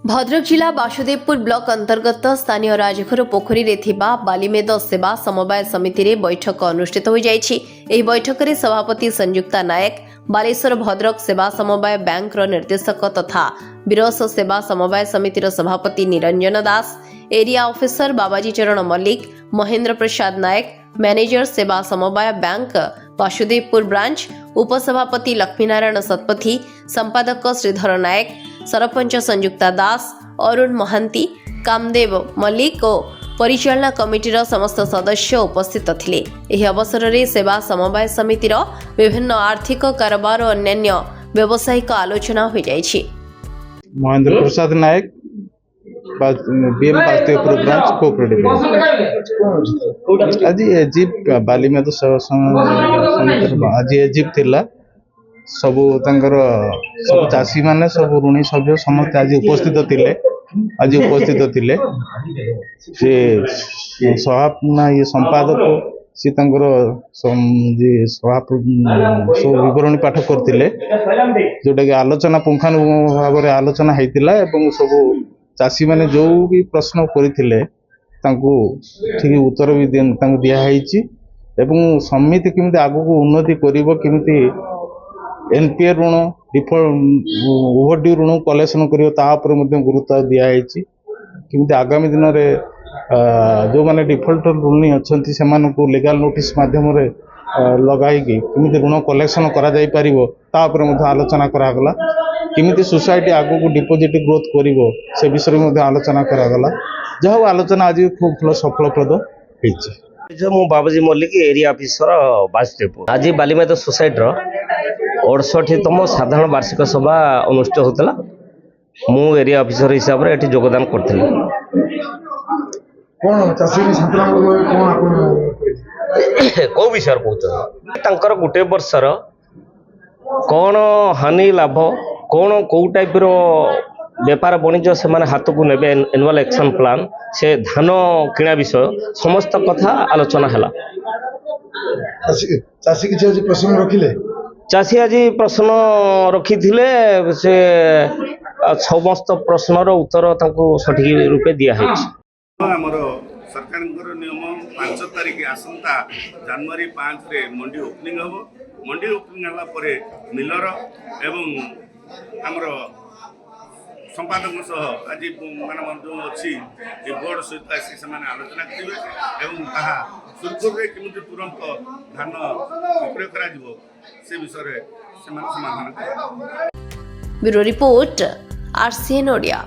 भद्रक जिला बासुदेवपुर ब्लॉक अंतर्गत स्थानीय राजघर पोखरी रे थिबा बालीमेद सेवा समवाय समिति रे बैठक अनुष्ठित हो जायछि। एही बैठक रे सभापति संयुक्ता नायक, बालेश्वर भद्रक सेवा समवाय बैंक रो निर्देशक तथा बिरस सेवा समवाय समिति रो सभापति निरंजन दास, एरिया ऑफिसर बाबाजी चरण मल्लिक, महेंद्र प्रसाद नायक, मैनेजर सेवा समवाय बैंक बासुदेवपुर ब्रांच, उपसभापति लक्ष्मीनारायण सतपथी, संपादक श्रीधर नायक, सरपंच संयुक्ता दास, अरुण महांती, कामदेव मल्लिक और परिचालना कमिटीर समस्त सदस्य उपस्थित थिले। एही अवसर रे सेवा समवाय समितिर विभिन्न आर्थिक कारोबार और अन्य व्यावसायिक आलोचना हो जायछि। महेंद्र प्रसाद नायक, बीएम बासुदेवपुर ब्रांच कोऑपरेटिव आज एजिप बालीमेद सेवा समिति आज एजिप थिला सबु तांकर सब चाषी माने सब ऋणी सभ्य समस्त आज उपस्थित थिले से सभापना ये संपादक सी तांकर सब विवरणी पाठ करथिले जोटा कि आलोचना पुंखानुपुंख भाव में आलोचना होइतिला एवं सब चाषी माने जो भी प्रश्न करथिले तांको ठीक उत्तर भी तांको दिया हैछि एवं समिति केमिति आगु को उन्नति करिवो केमिति एनपीए ऋण डिफॉल्ट ओवरड्यू ऋण कलेक्शन करिवो ता ऊपर मध्ये गुरुत्व दिया हैछि केमिति आगामी दिन रे जो माने डिफॉल्ट ऋणी अछंती सेमान को लीगल नोटिस माध्यम रे लगाई कि केमिति ऋण कलेक्शन करा जाई परिवो ता ऊपर मध्ये आलोचना करा गला केमिति सोसाइटी आगु को डिपॉजिट ग्रोथ करिवो से विषय मध्ये आलोचना करा गला जहा आलोचना आज खूब सफलप्रद होईछि। जो मु बाबाजी मल्लिक एरिया ऑफिसर बासुदेवपुर आज बालीमेद सोसाइटी 68तम साधारण वार्षिक सभा अनुष्ठित होता मु एरिया ऑफिसर हिसाब से योगदान करथिली। को विषय कहते गोटे वर्षर कौन हानि लाभ कौन कौ टाइप रो व्यापार वाणिज्य से हाथ को नेबे एनुअल एक्शन प्लान से धान किणा विषय समस्त कथा आलोचना है। चाषी किसी आज प्रश्न रखिले चाषी आज प्रश्न रखी से समस्त प्रश्नर उत्तर सठिक रूपे दिया है। सरकार नियम 5 तारिख आसंता जनवरी 5 रे मंडी ओपनिंग हम मंडी ओपनिंग हला परे मिलर एवं हमर संपादक सह आज मान जो अच्छी बोर्ड सहित आसी से आलोचना करेंगे एवं ताहा सुरखुरे केमती तुरंत धान विक्रय करा से विषय समाधान। Bureau report RCN Odia.